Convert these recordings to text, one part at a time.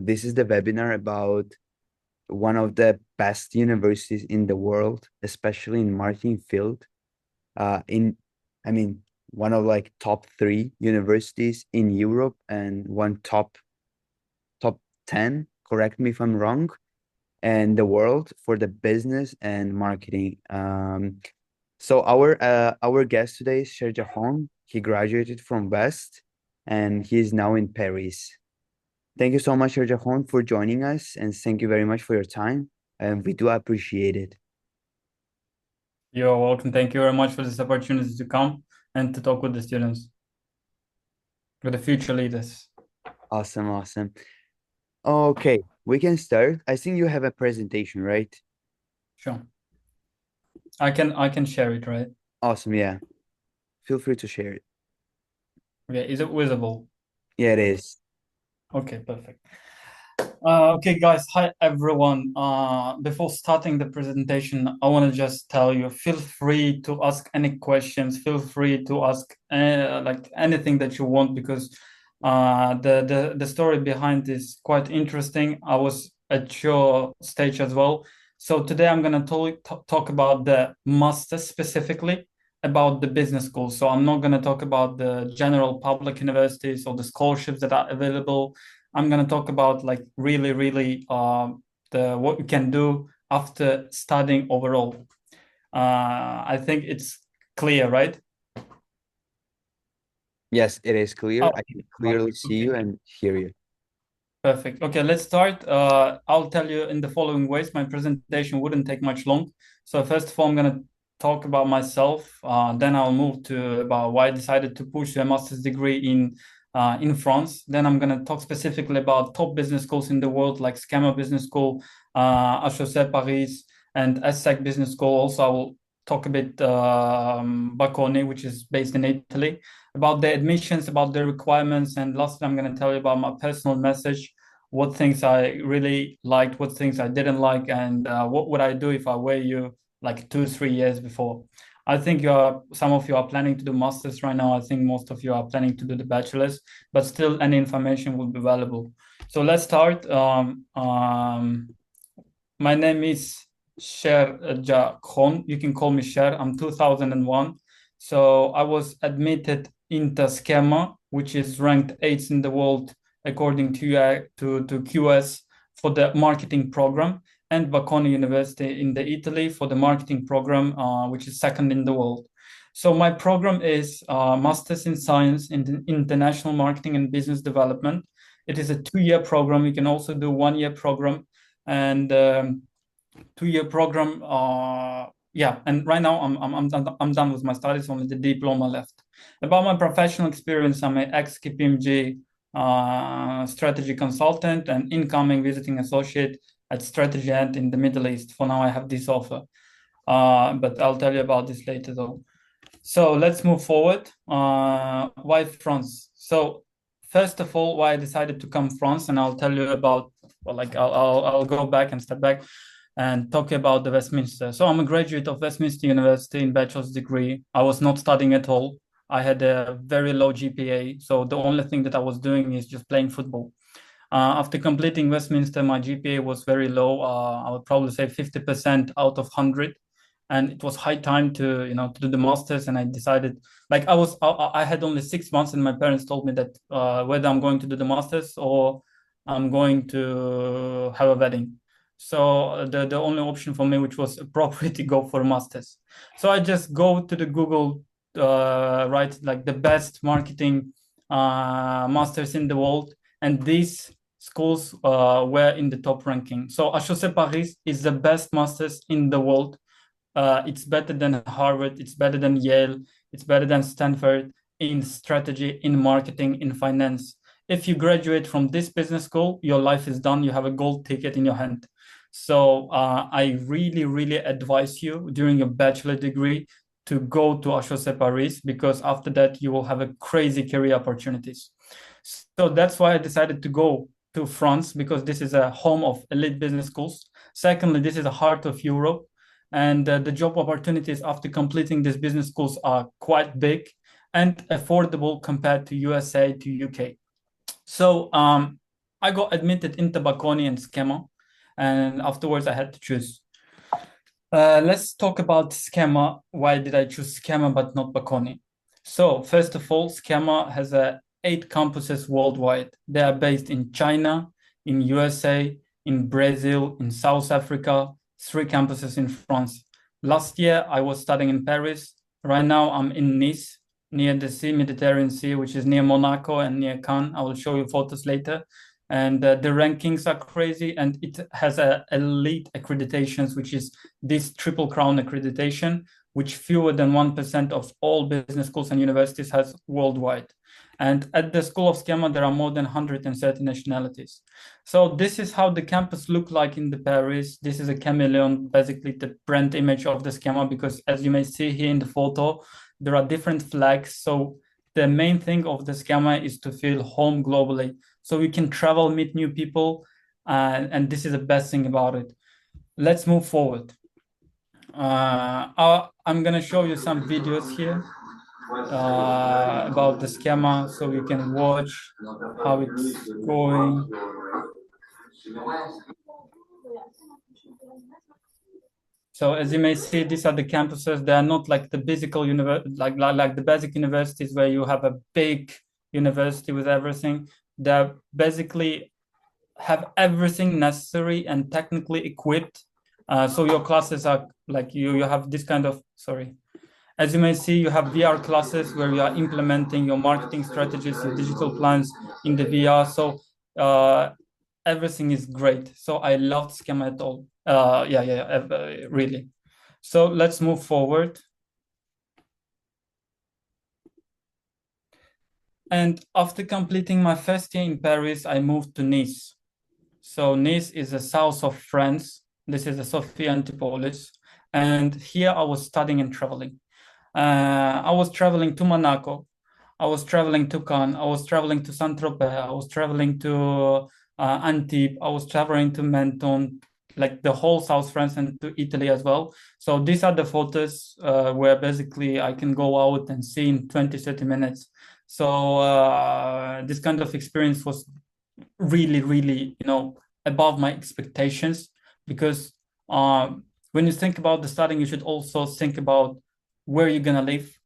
This is the webinar about one of the best universities in the world, especially in marketing field. In, I mean, one of like top three universities in Europe and one top 10, correct me if I'm wrong, and the world for the business and marketing. So our guest today is Sherzhakhon. He graduated from West and he is now in Paris. Thank you so much, Sherzhakhon, for joining us, and thank you very much for your time. And we do appreciate it. You're welcome. Thank you very much for this opportunity to come and to talk with the students, with the future leaders. Awesome, awesome. Okay, we can start. I think you have a presentation, right? Sure. I can share it, right? Awesome, yeah. Feel free to share it. Okay, is it visible? Yeah, it is. Okay, perfect. Okay, guys. Hi, everyone. Before starting the presentation, I want to just tell you, feel free to ask any questions. Feel free to ask like anything that you want because the story behind is quite interesting. I was at your stage as well. So today I'm gonna talk about the masters specifically about the business school. So I'm not gonna talk about the general public universities or the scholarships that are available. I'm gonna talk about like really the what you can do after studying overall. I think it's clear, right? Yes, it is clear. Oh, I can clearly see okay, you and hear you. perfect. Okay, let's start. I'll tell you in the following ways. My presentation wouldn't take much long. So first of all, I'm gonna talk about myself. Then I'll move to about why I decided to push a master's degree in France. Then I'm gonna talk specifically about top business schools in the world, like SKEMA Business School, HEC Paris, and ESSEC Business School. Also, I will talk a bit Bocconi, which is based in Italy, about the admissions, about the requirements, and lastly, I'm going to tell you about my personal message, what things I really liked, what things I didn't like, and what would I do if I were you like 2, 3 years before. I think some of you are planning to do masters right now. I think most of you are planning to do the bachelors, but still any information will be valuable. So let's start. My name is Sherzhakhon. You can call me Sher. I'm 2001. So I was admitted into SKEMA, which is ranked 8th in the world according to QS for the marketing program, and Bocconi University in the Italy for the marketing program, which is second in the world. So my program is Masters in Science in International Marketing and Business Development. It is a 2-year program. You can also do 1-year program, and 2-year program. Yeah, and right now I'm done with my studies. Only the diploma left. About my professional experience, I'm an ex-KPMG strategy consultant and incoming visiting associate at Strategy Ant in the Middle East. For now, I have this offer, but I'll tell you about this later though. So let's move forward. Why France? So first of all, why I decided to come France, and I'll tell you about. Well, like I'll go back and step back and talk about the Westminster. So I'm a graduate of Westminster University in bachelor's degree. I was not studying at all. I had a very low GPA, so the only thing that I was doing is just playing football. After completing Westminster, my GPA was very low. I would probably say 50% out of 100, and it was high time to do the masters. And I decided, like I had only 6 months, and my parents told me that whether I'm going to do the masters or I'm going to have a wedding. So the only option for me, which was appropriate, to go for masters. So I just go to the Google, write like the best marketing masters in the world, and these schools were in the top ranking. So HEC Paris is the best masters in the world. It's better than Harvard, it's better than Yale, it's better than Stanford in strategy, in marketing, in finance. If you graduate from this business school, your life is done. You have a gold ticket in your hand. So I really advise you during your bachelor degree to go to HEC Paris, because after that you will have a crazy career opportunities. So that's why I decided to go to France, because this is a home of elite business schools. Secondly, this is the heart of Europe, and the job opportunities after completing these business schools are quite big and affordable compared to USA, to UK. So I got admitted into Bocconi and SKEMA, and afterwards I had to choose. Let's talk about SKEMA. Why did I choose SKEMA but not Bocconi? So first of all, SKEMA has 8 campuses worldwide. They are based in China, in USA, in Brazil, in South Africa, 3 campuses in France. Last year, I was studying in Paris. Right now, I'm in Nice, near the sea, Mediterranean Sea, which is near Monaco and near Cannes. I will show you photos later. And the rankings are crazy, and it has a elite accreditations, which is this Triple Crown accreditation, which fewer than 1% of all business schools and universities has worldwide. And at the School of SKEMA, there are more than 130 nationalities. So this is how the campus look like in the Paris. This is a chameleon, basically the brand image of the SKEMA, because as you may see here in the photo, there are different flags. So the main thing of the SKEMA is to feel home globally. So we can travel, meet new people, and this is the best thing about it. Let's move forward. I'm gonna show you some videos here about the SKEMA, so you can watch how it's going. So as you may see, these are the campuses. They are not like the physical like the basic universities where you have a big university with everything. They basically have everything necessary and technically equipped. So your classes are like you have this kind of, sorry. As you may see, you have VR classes where you are implementing your marketing strategies, your digital plans in the VR. So everything is great. So I loved SKEMA at all. Really. So let's move forward. And after completing my first year in Paris, I moved to Nice. So Nice is the south of France. This is the Sophia Antipolis. And here I was studying and traveling. I was traveling to Monaco. I was traveling to Cannes. I was traveling to Saint-Tropez. I was traveling to Antibes. I was traveling to Menton, like the whole South France and to Italy as well. So these are the photos where basically I can go out and see in 20, 30 minutes. So this kind of experience was really, really, above my expectations, because when you think about the studying, you should also think about where you're gonna live,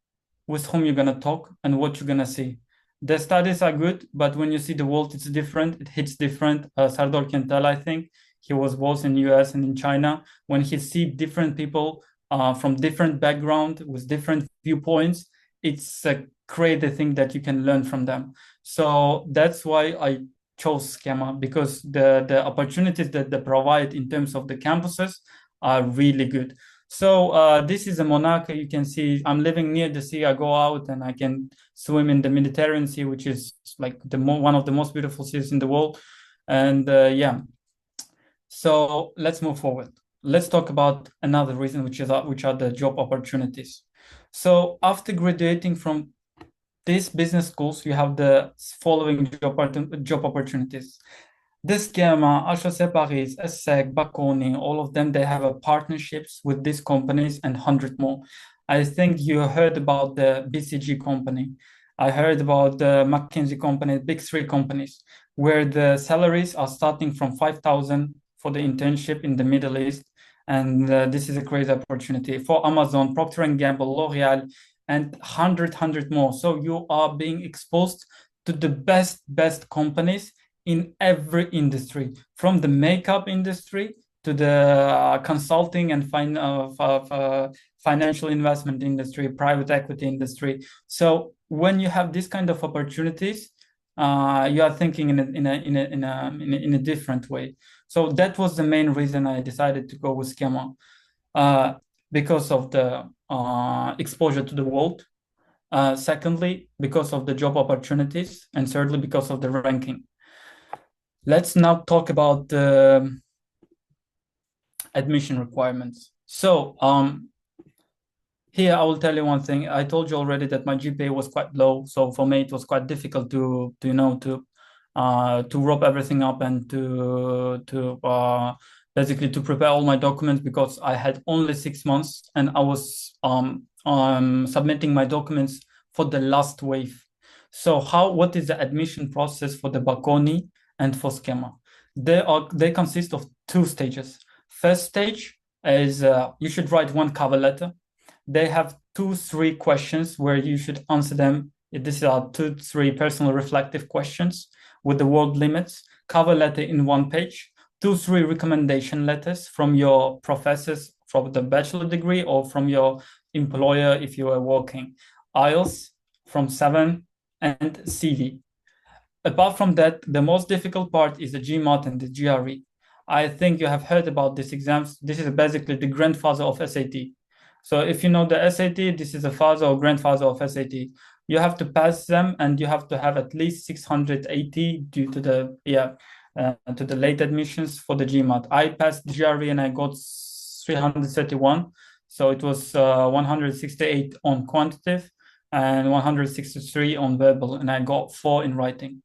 with whom you're gonna talk, and what you're gonna see. The studies are good, but when you see the world, it's different. It hits different. Sardar can tell, I think. He was both in US and in China. When he see different people from different background with different viewpoints, it's a crazy thing that you can learn from them. So that's why I chose SKEMA, because the opportunities that they provide in terms of the campuses are really good. So this is a Monaco. You can see I'm living near the sea. I go out and I can swim in the Mediterranean Sea, which is like one of the most beautiful seas in the world. And yeah, so let's move forward. Let's talk about another reason, which are the job opportunities. So after graduating from these business schools, you have the following job opportunities. The SKEMA, HEC Paris, ESSEC, Bocconi, all of them, they have partnerships with these companies and 100 more. I think you heard about the BCG company. I heard about the McKinsey company, big 3 companies, where the salaries are starting from 5,000 for the internship in the Middle East. And this is a crazy opportunity for Amazon, Procter & Gamble, L'Oreal, and 100 more. So you are being exposed to the best companies in every industry, from the makeup industry to the consulting and financial investment industry, private equity industry. So when you have this kind of opportunities, you are thinking in a different way. So that was the main reason I decided to go with SKEMA, because of the exposure to the world. Secondly, because of the job opportunities, and thirdly, because of the ranking. Let's now talk about the admission requirements. So here I will tell you one thing. I told you already that my GPA was quite low, so for me it was quite difficult to wrap everything up and to basically to prepare all my documents, because I had only 6 months and I was submitting my documents for the last wave. So what is the admission process for the Bocconi and for SKEMA. They consist of two stages. First stage is you should write one cover letter. They have 2-3 questions where you should answer them. These are 2-3 personal reflective questions with the word limits. Cover letter in 1 page. 2-3 recommendation letters from your professors from the bachelor degree or from your employer if you are working. IELTS from 7 and CV. Apart from that, the most difficult part is the GMAT and the GRE. I think you have heard about these exams. This is basically the grandfather of SAT. So if you know the SAT, this is the father or grandfather of SAT. You have to pass them and you have to have at least 680 due to the late admissions for the GMAT. I passed GRE and I got 331. So it was 168 on quantitative and 163 on verbal, and I got 4 in writing.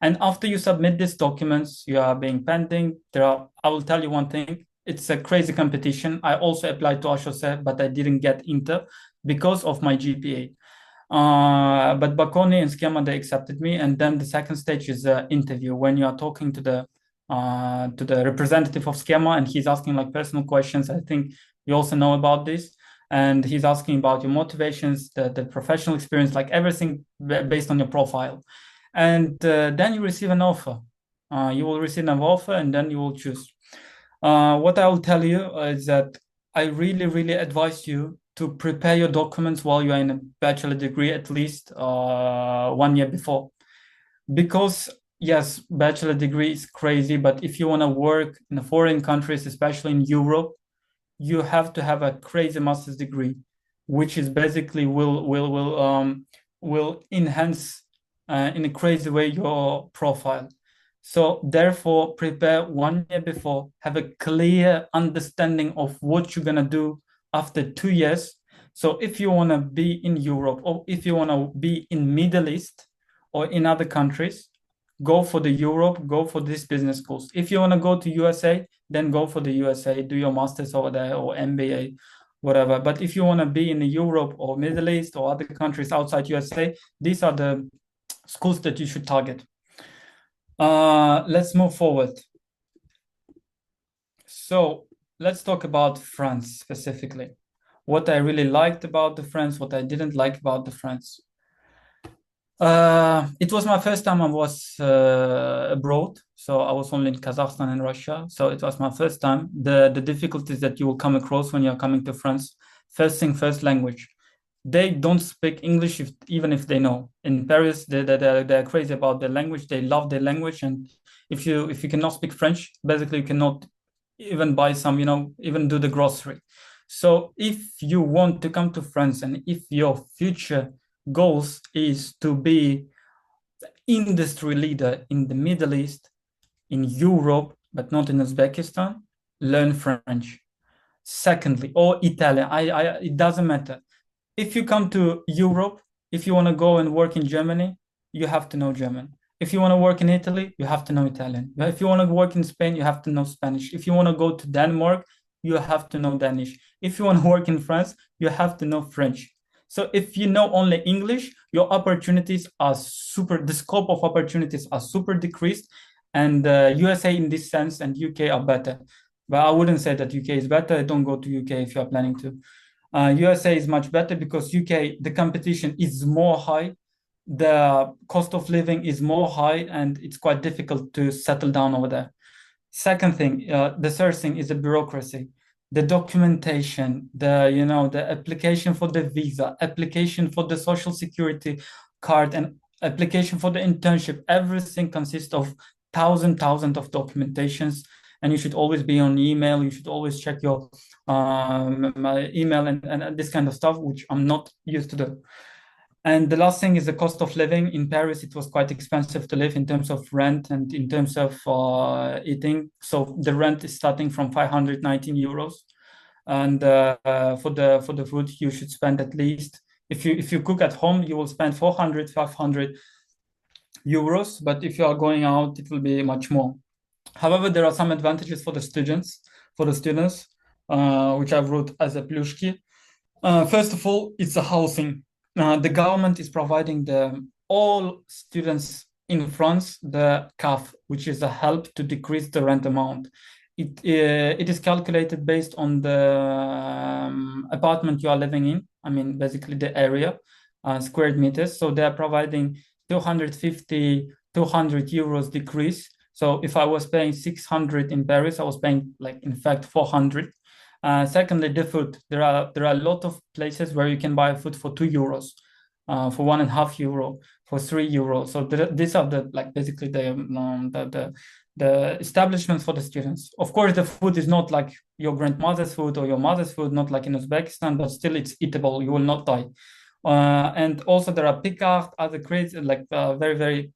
And after you submit these documents, you are being pending. I will tell you one thing. It's a crazy competition. I also applied to HOSE, but I didn't get Inter because of my GPA. But Bakoni and SKEMA, they accepted me. And then the second stage is the interview when you are talking to the representative of SKEMA, and he's asking like personal questions. I think you also know about this. And he's asking about your motivations, the professional experience, like everything based on your profile. And then you receive an offer. You will receive an offer and then you will choose. What I will tell you is that I really, really advise you to prepare your documents while you are in a bachelor degree, at least 1 year before. Because yes, bachelor degree is crazy, but if you want to work in foreign countries, especially in Europe, you have to have a crazy master's degree, which is basically will enhance in a crazy way your profile. So therefore, prepare 1 year before, have a clear understanding of what you're gonna do after 2 years. So if you wanna be in Europe or if you wanna be in Middle East or in other countries, go for the Europe, go for these business schools. If you wanna go to USA, then go for the USA, do your master's over there or MBA, whatever. But if you wanna be in Europe or Middle East or other countries outside USA, these are the schools that you should target. Let's move forward. So let's talk about France specifically. What I really liked about the France, what I didn't like about the France. It was my first time I was abroad. So I was only in Kazakhstan and Russia. So it was my first time. The difficulties that you will come across when you're coming to France. First thing, first language. They don't speak English even if they know. In Paris, they're crazy about their language. They love their language, and if you cannot speak French, basically you cannot even buy some, even do the grocery. So if you want to come to France and if your future goals is to be industry leader in the Middle East, in Europe, but not in Uzbekistan, learn French. Secondly, or Italian, it doesn't matter. If you come to Europe, if you want to go and work in Germany, you have to know German. If you want to work in Italy, you have to know Italian. If you want to work in Spain, you have to know Spanish. If you want to go to Denmark, you have to know Danish. If you want to work in France, you have to know French. So if you know only English, your opportunities are the scope of opportunities are super decreased. And USA in this sense and UK are better. But I wouldn't say that UK is better. Don't go to UK if you are planning to. USA is much better because UK, the competition is more high, the cost of living is more high, and it's quite difficult to settle down over there. Second thing, the third thing is the bureaucracy, the documentation, the application for the visa, application for the social security card, and application for the internship. Everything consists of thousands of documentations. And you should always be on email. You should always check your my email and this kind of stuff, which I'm not used to do. And the last thing is the cost of living. In Paris, it was quite expensive to live in terms of rent and in terms of eating. So the rent is starting from 519 euros. And for the food, you should spend at least, if you cook at home, you will spend 400, 500 euros. But if you are going out, it will be much more. However, there are some advantages for the students, which I've wrote as a plushki. First of all, it's a housing. The government is providing all students in France the CAF, which is a help to decrease the rent amount. It is calculated based on the apartment you are living in. I mean, basically the area, square meters. So they are providing 250, 200 euros decrease. So if I was paying 600 in Paris, I was paying like in fact 400. Secondly, the food. There are a lot of places where you can buy food for 2 euros, for 1.5 euro, for 3 euros. So these are the like basically the establishments for the students. Of course, the food is not like your grandmother's food or your mother's food, not like in Uzbekistan, but still it's eatable. You will not die. And also there are Picard, other crazy, like very, very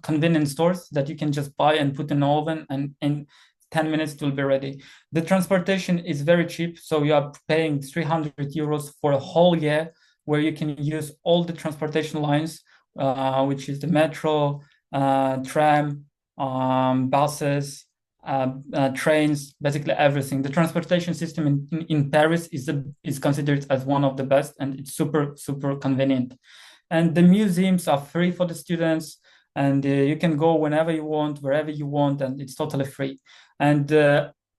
convenient stores that you can just buy and put in the oven, and in 10 minutes it will be ready. The transportation is very cheap. So you are paying 300 euros for a whole year, where you can use all the transportation lines, which is the metro, tram, buses, trains, basically everything. The transportation system in Paris is considered as one of the best, and it's super, super convenient. And the museums are free for the students, and you can go whenever you want, wherever you want, and it's totally free. And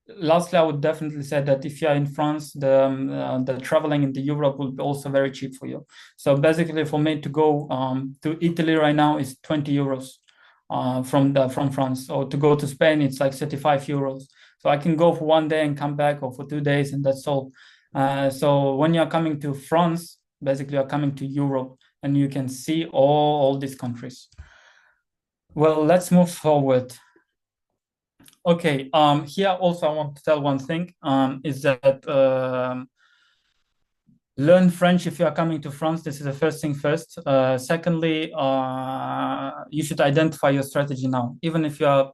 lastly, I would definitely say that if you are in France, the traveling into Europe will be also very cheap for you. So basically, for me to go to Italy right now is 20 euros from France, or to go to Spain, it's like 35 euros. So I can go for one day and come back, or for 2 days, and that's all. So when you're coming to France, basically you're coming to Europe, and you can see all these countries. Well, let's move forward. Okay, here also I want to tell one thing, is that learn French if you are coming to France. This is the first thing first. Secondly, you should identify your strategy now. Even if you are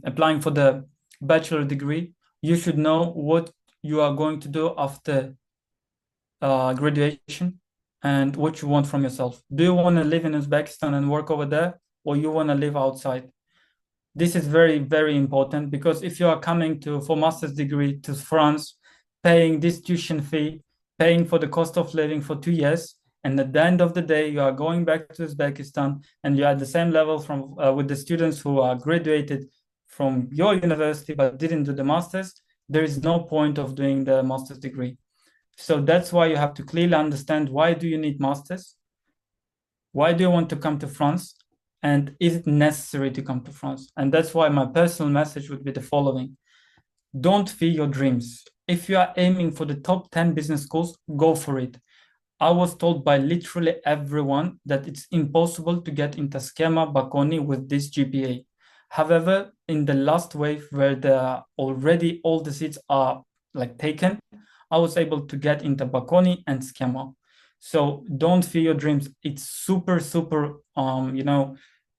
applying for the bachelor degree, you should know what you are going to do after graduation and what you want from yourself. Do you want to live in Uzbekistan and work over there, or you want to live outside? This is very, very important, because if you are coming for master's degree to France, paying this tuition fee, paying for the cost of living for 2 years, and at the end of the day, you are going back to Uzbekistan and you are at the same level with the students who are graduated from your university but didn't do the master's, there is no point of doing the master's degree. So that's why you have to clearly understand, why do you need master's? Why do you want to come to France? And is it necessary to come to France? And that's why my personal message would be the following. Don't fear your dreams. If you are aiming for the top 10 business schools, go for it. I was told by literally everyone that it's impossible to get into SKEMA Bocconi with this GPA. However, in the last wave, where already all the seats are like taken, I was able to get into Bocconi and SKEMA. So don't fear your dreams. It's super, super,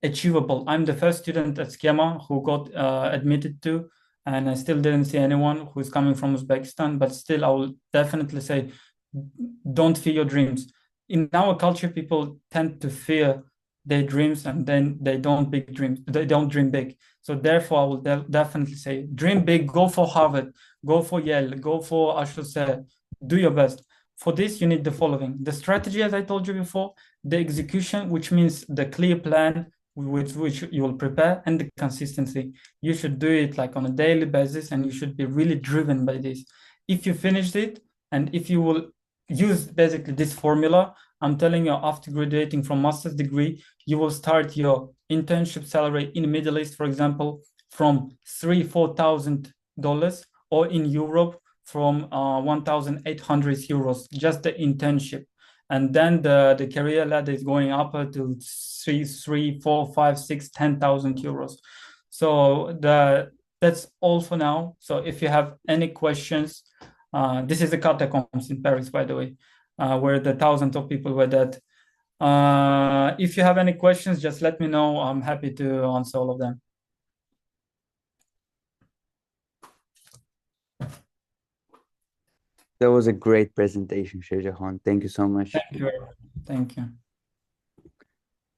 achievable. I'm the first student at SKEMA who got admitted to, and I still didn't see anyone who's coming from Uzbekistan, but still I will definitely say, don't fear your dreams. In our culture, people tend to fear their dreams, and then they don't dream big. So therefore, I will definitely say, dream big, go for Harvard, go for Yale, go for, I should say, do your best. For this, you need the following: the strategy, as I told you before, the execution, which means the clear plan with which you will prepare, and the consistency. You should do it like on a daily basis, and you should be really driven by this. If you finish it, and if you will use basically this formula, I'm telling you, after graduating from master's degree, you will start your internship salary in the Middle East, for example, from $3,000-4,000, or in Europe from 1,800 euros, just the internship. And then the career ladder is going up to 3, 4, 5, 6, 10,000 euros. So that's all for now. So if you have any questions, this is the catacombs in Paris, by the way, where the thousands of people were dead. If you have any questions, just let me know. I'm happy to answer all of them. That was a great presentation, Sherzhakhon. Thank you so much. Thank you. Thank you.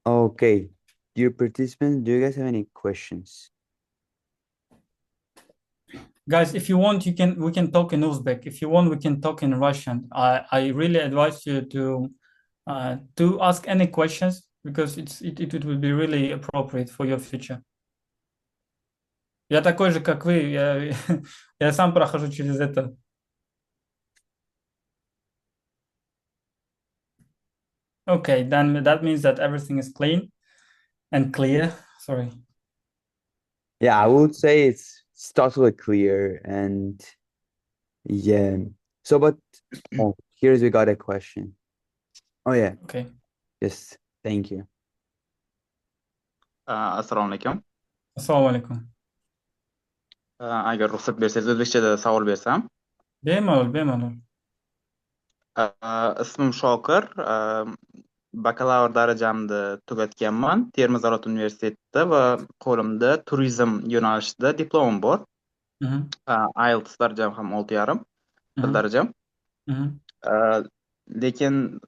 Okay, dear participants, do you guys have any questions? Guys, if you want, we can talk in Uzbek. If you want, we can talk in Russian. I really advise you to ask any questions. because it will be really appropriate for your future. Я такой же, как вы, я сам прохожу через это. Okay, then that means that everything is clean and clear. Sorry. Yeah, I would say it's totally clear and yeah. So, but oh, here's we got a question. Oh yeah, Okay. just thank you. Assalomu alaykum. Assalomu alaykum. Agar ruxsat bersangiz, o'zbekchada savol bersam. Bemalol. Ismim Shokir. Bakalavr darajamni tugatganman Termiz davlat universitetida va qo'limda turizm yo'nalishida diplomim bor. IELTS darajam ham 6,5 til darajam. Lekin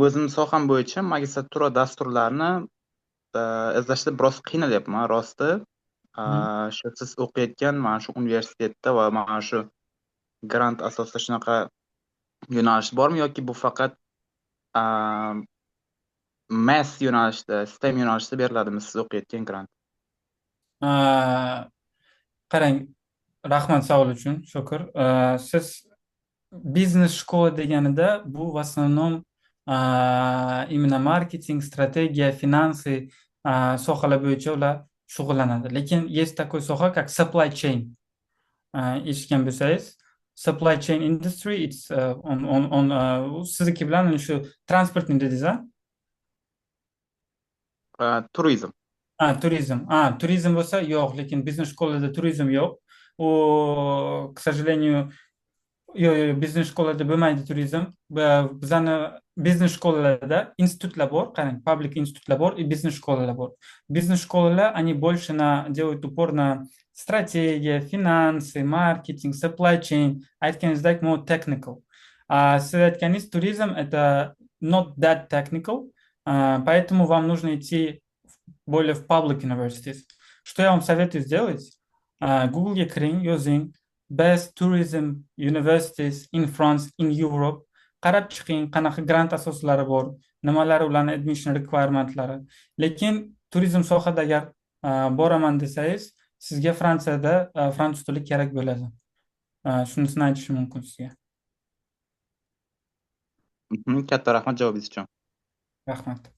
o'zim soham bo'yicha magistratura dasturlarini izlashda biroz qiynalyapman, rosti. Shu siz o'qiyotgan mana shu universitetda va mana shu grant asosida shunaqa yo'nalish bormi yoki bu faqat mass yo'nalishda, STEM yo'nalishida beriladimi siz o'qiyotgan grant? Qarang, rahmat savol uchun, Shokir. Siz biznes shkola deganida bu в основном именно marketing, strategiya, finansi sohalar bo'yicha ular shug'ullanadi. Lekin есть такой soha как supply chain. Eshitgan bo'lsangiz, supply chain industry, it's on sizniki bilan shu transportni dedingiz-a? Turizm. Turizm bo'lsa yo'q, lekin biznes shkolada turizm yo'q. U, к сожалению, yo'q, biznes shkolada bo'lmaydi turizm. Bizani biznes shkolalarda institutlar bor, qarang, public institutlar bor и biznes shkolalar bor. Biznes shkolalar, они больше делают упор на стратегия, финансы, маркетинг, supply chain, aytganingizdek more technical. Siz aytganingiz turizm это not that technical, поэтому вам нужно идти более в public universities. Что я вам советую сделать? Google кирин, yozing best tourism universities in France, in Europe. Qarab chiqing, qanaqa grant asoslari bor, nimalari ularning admission requirementlari. Lekin turizm sohada agar boraman desangiz, sizga Fransiyada fransuz tili kerak bo'ladi. Shunisini aytishim mumkin sizga. Katta rahmat javobingiz uchun. Rahmat.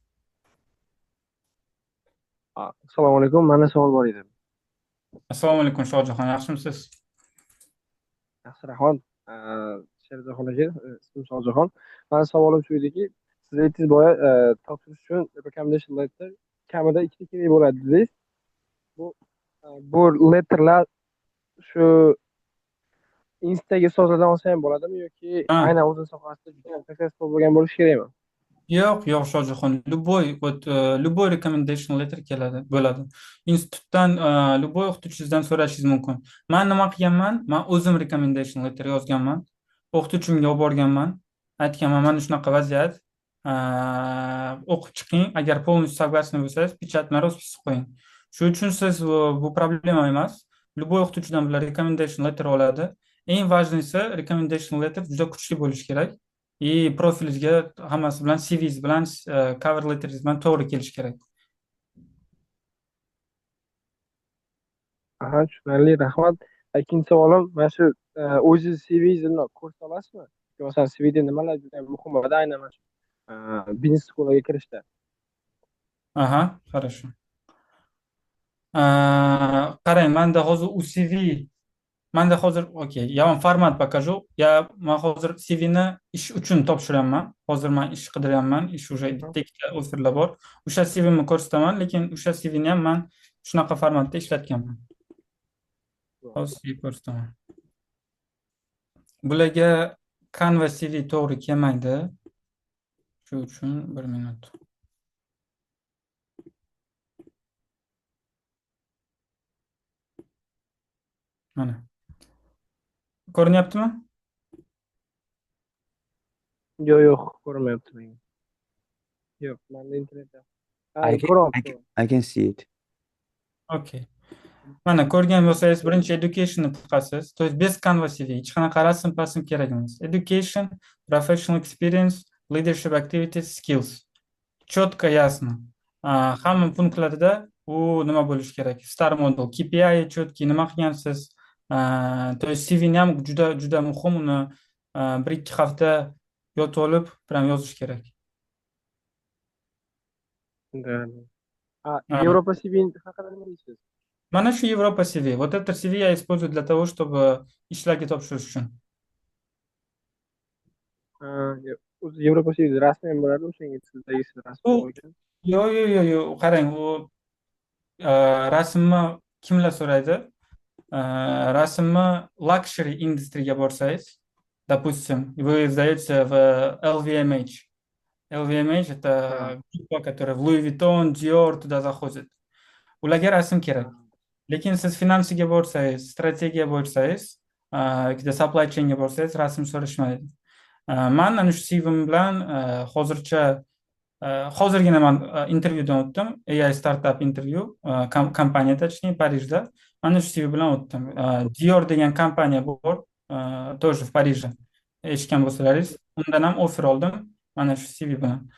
Assalomu alaykum, menda savol bor edi. Assalomu alaykum Sherzhakhon, yaxshimisiz? Yaxshi, rahmat. Sherzhakhon aka, ismim Sherzhakhon. Meni savolim shu ediki, siz aytdingiz boya topshirish uchun recommendation letter kamida 2 kerak bo'ladi dedingiz. Bu letterlar shu Instaga sozladan olsa ham bo'ladimi yoki aynan o'z sohasida juda ham successful bo'lgan bo'lishi kerakmi? Yo'q, Sherzhakhon, любой recommendation letter keladi, bo'ladi. Institutdan любой o'qituvchingizdan so'rashingiz mumkin. Men nima qilganman? Men o'zim recommendation letter yozganman. O'qituvchimga olib borganman. Aytganman, mana shunaqa vaziyat. O'qib chiqing, agar полностью согласны bo'lsangiz, pechatni raspis qo'ying. Shu uchun siz bu problema emas. Любой o'qituvchidan bular recommendation letter oladi. Eng важныйsi recommendation letter juda kuchli bo'lishi kerak. Profilingizga hammasi bilan CV'ingiz bilan cover letteringiz bilan to'g'ri kelishi kerak. Tushunarli, rahmat. Ikkinchi savolim, mana shu o'zingiz CV'ingizni ko'rsata olasizmi? Masalan, CV'da nimalar juda muhim bo'ladi aynan mana shu biznes shkolaga kirishda? Хорошо. Qarang, menda hozir u CV Manda hozir, okey, я вам format покажу. Men hozir CV-ni ish uchun topshiryapman. Hozir men ish qidiryapman, ish уже ikkita offerlar bor. O'sha CV-ni ko'rsataman, lekin o'sha CV-ni ham men shunaqa formatda ishlatganman. Hozir ko'rsataman. Bularga Canva CV to'g'ri kelmaydi. Shu uchun 1 minut. Mana. Ko'rinyaptimi? Yo'q, ko'rinmayapti menga. Yo'q, menda internetda. I can see it. Okay. Mana ko'rgan bo'lsangiz, birinchi education'ni tiqasiz. То есть без Canva CV hech qanaqa rasm kerak emas. Education, professional experience, leadership activities, skills. четко, ясно. Hamma punktlarida u nima bo'lishi kerak? Star model, KPI четкий, nima qilgansiz? То есть CVni ham juda muhim, uni 1-2 hafta yotib olib, prям yozish kerak. Да. А А, Европа CV haqida nima deysiz? Mana shu Yevropa CV. Вот это CV я использую для того, чтобы ishlarga topshirish uchun. O'zi Yevropa CV rasmiy ham bo'ladimi? O'shanga sizdagisi rasmiy U bo'lgan. yo'q, qarang, u rasmni kimlar so'raydi? Rasmni luxury industriyaga borsangiz, допустим, вы сдаете в LVMH. LVMH это группа, которая в Louis Vuitton, Dior туда заходит. Ularga rasm kerak. Lekin siz finansiga borsangiz, strategiya bo'lsangiz, ikkita supply chainga borsangiz, rasm so'rashmaydi. Man ana shu CV'm bilan hozirgina man intervyudan o'tdim. AI startup intervyu, kompaniya точнее Parijda. Mana shu CV bilan o'tdim. Dior degan kompaniya bor, тоже в Parije. Eshitgan bo'lsalaringiz, undan ham offer oldim mana shu CV bilan.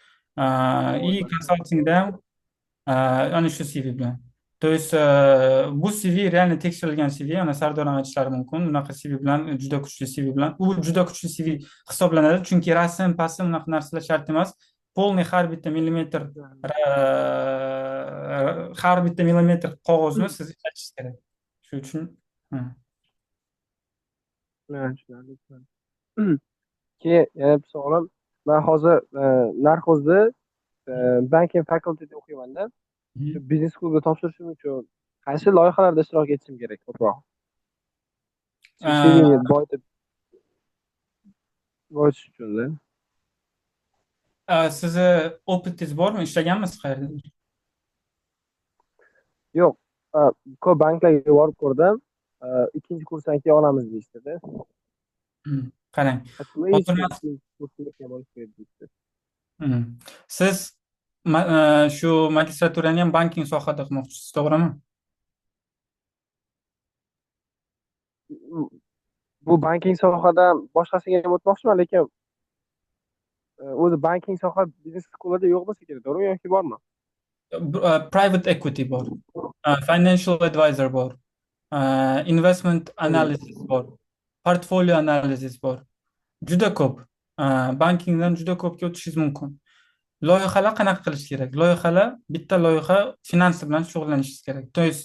И консалтингda ham ana shu CV bilan. То есть bu CV реально tekshirilgan CV, ana Sardor ham aytishlari mumkin. Unaqa CV bilan, juda kuchli CV bilan. U juda kuchli CV hisoblanadi, chunki rasm, pasm unaqa narsalar shart emas. Полный har bitta millimetr qog'ozni siz ishlatishingiz kerak. Shu uchun Tushunarli. Keyin yana bir savolim. Men hozir narxozda banking fakultetida o'qiyman-da. Shu business schoolga topshirishim uchun qaysi loyihalarda ishtirok etishim kerak ko'proq? CVni boyitish uchun-da. sizni opitingiz bormi? Ishlaganmisiz qayerda? Yo'q, ko'p banklarga borib ko'rdim. Ikkinchi kursdan keyin olamiz deyishdi-da. Qarang, siz shu magistraturani ham banking sohada qilmoqchisiz, to'g'rimi? Bu banking sohadan boshqasiga ham o'tmoqchiman, lekin o'zi banking soha business schoolida yo'q bo'lsa kerak, to'g'rimi yoki bormi? Private equity bor, financial advisor bor, investment analysis bor, portfolio analysis bor. Juda ko'p. Bankingdan juda ko'pga o'tishingiz mumkin. Loyihalar qanaqa qilish kerak? Loyihalar, bitta loyiha finans bilan shug'ullanishingiz kerak. То есть,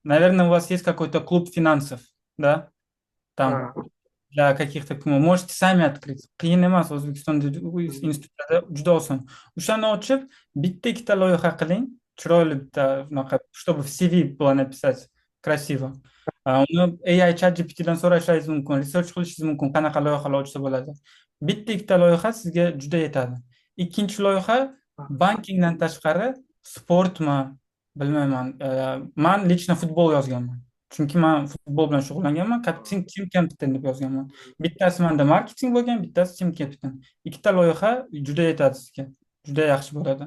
наверное, у вас есть какой-то клуб финансов, да? Там для каких-то, можете сами открыть. Qiyin emas, O'zbekistonda institutlarda juda oson. O'shani ochib, bitta ikkita loyiha qiling, chiroyli bitta unaqa, чтобы в CV было написать красиво. Uni AI ChatGPTdan so'rashingiz mumkin, research qilishingiz mumkin, qanaqa loyihalar ochsa bo'ladi. Bitta ikkita loyiha sizga juda yetadi. Ikkinchi loyiha bankingdan tashqari sportmi, bilmayman. Man лично futbol yozganman. Chunki men futbol bilan shug'ullanganman. Team Captain deb yozganman. Bittasi menda marketing bo'lgan, bittasi Team Captain. Ikkita loyiha juda yetadi sizga. Juda yaxshi bo'ladi.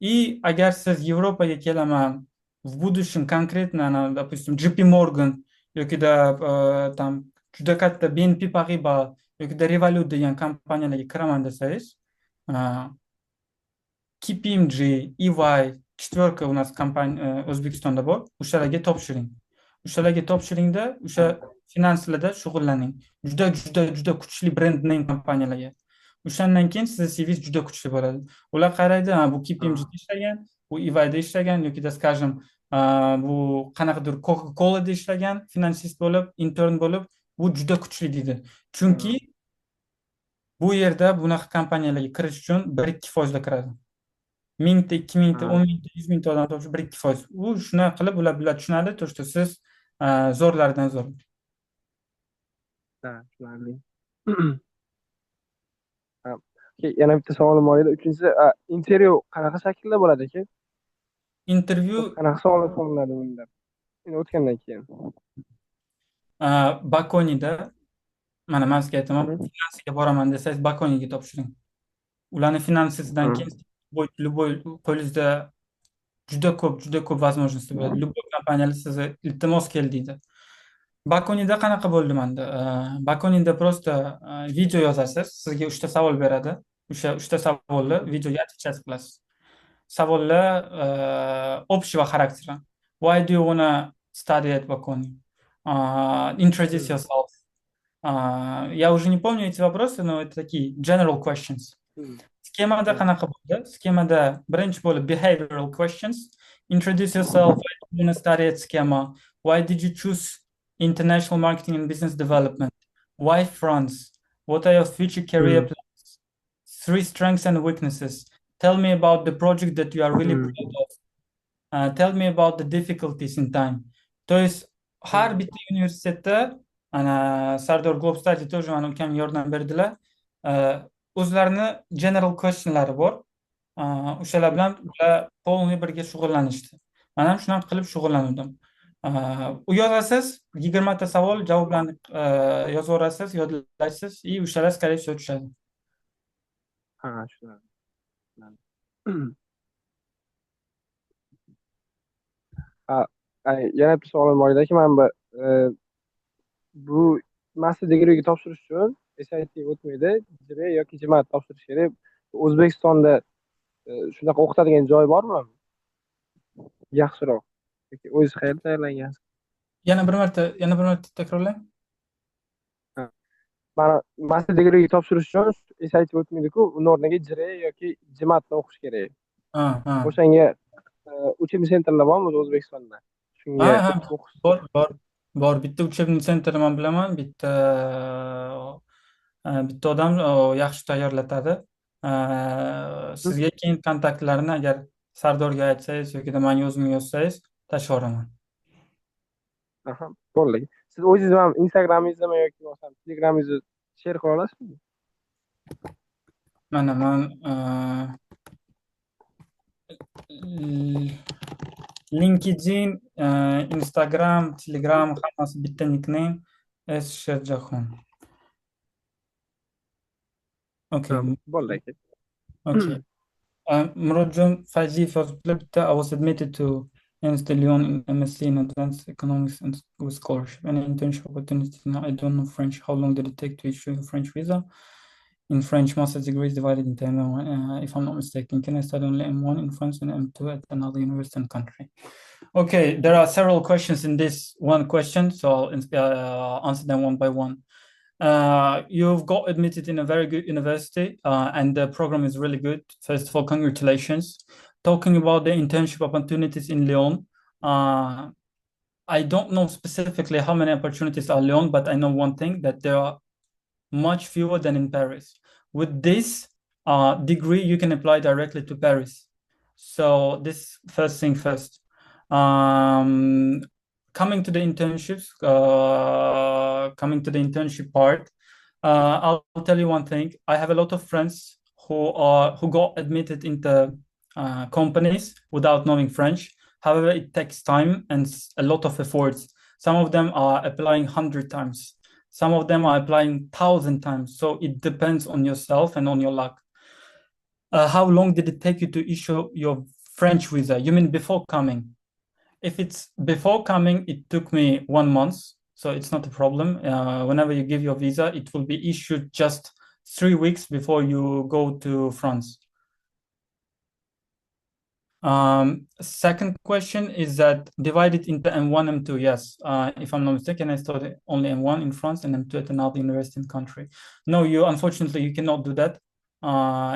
И agar siz Yevropaga kelaman, в будущем конкретно, допустим, JP Morgan yokida там juda katta BNP Paribas yokida Revolut degan kompaniyalarga kiraman desangiz, KPMG, EY, четверка у нас kompaniya O'zbekistonda bor. O'shalarga topshiring. O'shalarga topshiringda, o'sha finanslarda shug'ullaning. Juda kuchli brand name kompaniyalarga. O'shandan keyin sizning CVs juda kuchli bo'ladi. Ular qaraydi, bu KPMGda ishlagan, bu EYda ishlagan yokida, скажем, bu qanaqadir Coca-Cola'da ishlagan, finansist bo'lib, intern bo'lib, bu juda kuchli deydi. Chunki bu yerda bunaqa kompaniyalarga kirish uchun 1-2% kiradi. 1000 ta, 2000 ta, 10 mingta, 100 mingta odam topish 1-2%. U shuna qilib bular tushunadi, то что siz zo'rlardan zo'r. Tushunarli. Yana bitta savolim bor edi. Uchinchisi, intervyu qanaqa shaklda bo'ladi aka? Intervyu qanaqa savollar so'raladi unda? Endi o'tgandan keyin. Bakonida, mana men sizga aytaman, finansiga boraman desangiz, Bakoniga topshiring. Ularni finansidan keyin любой qo'lingizda juda ko'p возможности bo'ladi. Любой kompaniyalar sizni iltimos kel deydi. Bakonida qanaqa bo'ldi menda? Bakonida просто video yozasiz, sizga 3 ta savol beradi. O'sha 3 ta savolni videoga отвечать qilasiz. savollar общего характера. Why do you want to study at Bocconi? Introduce yourself. Я уже не помню эти вопросы, но это такие general questions. Схемада qanaqa bo'ldi? Sхемада birinchi bo'lib behavioral questions. Introduce yourself. Why do you want to study at SKEMA? Why did you choose international marketing and business development? Why France? What are your future career plans? 3 strengths and weaknesses. Tell me about the project that you are really proud of. Tell me about the difficulties in time. То есть har bitta universitetda ana Sardor Globstudy тоже mana ukam yordam berdilar. O'zlarini general questionlari bor. O'shalar bilan ular polniy birga shug'ullanishdi. Men ham shunaqa qilib shug'ullandim. U yozasiz 20 ta savol javoblarni yozaverasiz, yodlaysiz и o'shalar скорее всего tushadi. Ha, shunaqa. Yana bir savolim bor ediki, men bu master degree'ga topshirish uchun SAT o'tmaydi, JRE yoki JMAT topshirish kerak. O'zbekistonda shunaqa o'qitadigan joy bormi? Yaxshiroq. Yoki o'zingiz qayerda tayyorlangansiz? Yana bir marta takrorlang. Mana master degree'ga topshirish uchun SAT o'tmaydi-ku, uni o'rniga JRE yoki JMATni o'qish kerak. O'shanga uchinchi sentrlar bormi O'zbekistonda? Shunga Bor. Bitta uchebni sentrni men bilaman. Bitta odam yaxshi tayyorlatadi. Sizga keyin kontaktlarini agar Sardorga aytsangiz yoki menga o'zimga yozsangiz tashlab yuboraman. Bo'ldi. Siz o'zingiz ham Instagramingizmi yoki bo'lmasa Telegramingizni share qila olasizmi? Mana men LinkedIn, Instagram, Telegram hammasi bitta nickname Sherzhakhon. Okay. Bo'ldi. Okay. Murodjon Fayziyev yozibdilar bitta. I was admitted to Ernst & Young in MSc in Advanced Economics and with scholarship. Any internship opportunities? No, I don't know French. How long did it take to issue a French visa? In French, master's degree is divided into M1, if I'm not mistaken. Can I study only M1 in France and M2 at another university and country? Okay, there are several questions in this one question, so I'll answer them one by one. You've got admitted in a very good university, and the program is really good. First of all, congratulations. Talking about the internship opportunities in Lyon, I don't know specifically how many opportunities are Lyon, but I know one thing, that there are much fewer than in Paris. With this degree, you can apply directly to Paris. So this first thing first. Coming to the internships, coming to the internship part, I'll tell you one thing. I have a lot of friends who got admitted into companies without knowing French. However, it takes time and a lot of efforts. Some of them are applying 100 times. Some of them are applying 1,000 times. So it depends on yourself and on your luck. How long did it take you to issue your French visa? You mean before coming? If it's before coming, it took me 1 month, so it's not a problem. Whenever you give your visa, it will be issued just 3 weeks before you go to France. Second question is that divided into M1, M2. Yes, if I'm not mistaken, I studied only M1 in France and M2 at another university and country. No, unfortunately, you cannot do that.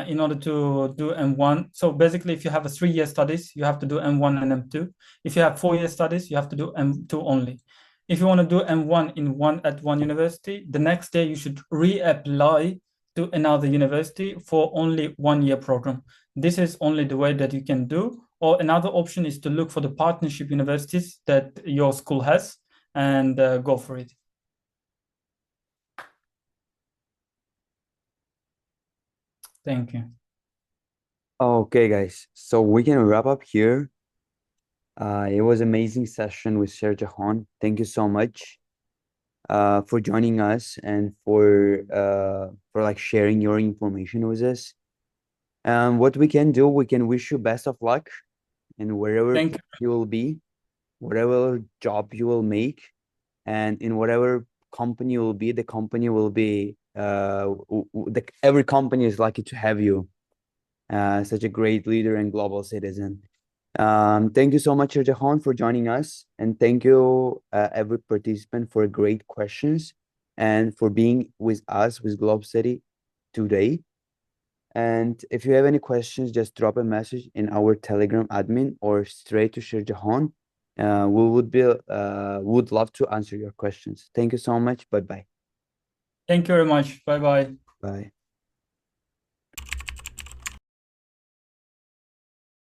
In order to do M1, so basically, if you have a 3-year studies, you have to do M1 and M2. If you have 4-year studies, you have to do M2 only. If you want to do M1 at one university, the next day you should reapply to another university for only 1-year program. This is only the way that you can do. Or another option is to look for the partnership universities that your school has and go for it. Thank you. Okay, guys. So we can wrap up here. It was an amazing session with Sherzhakhon. Thank you so much for joining us and for like sharing your information with us. What we can do, we can wish you best of luck in wherever you will be, whatever job you will make, and in whatever company you will be, the company will be every company is lucky to have you. such a great leader and global citizen. Thank you so much, Sherzhakhon, for joining us, and thank you every participant for great questions and for being with us with Globstudy today. And if you have any questions, just drop a message in our Telegram admin or straight to Sherzhakhon. Would love to answer your questions. Thank you so much. Bye bye. Thank you very much. Bye bye. Bye.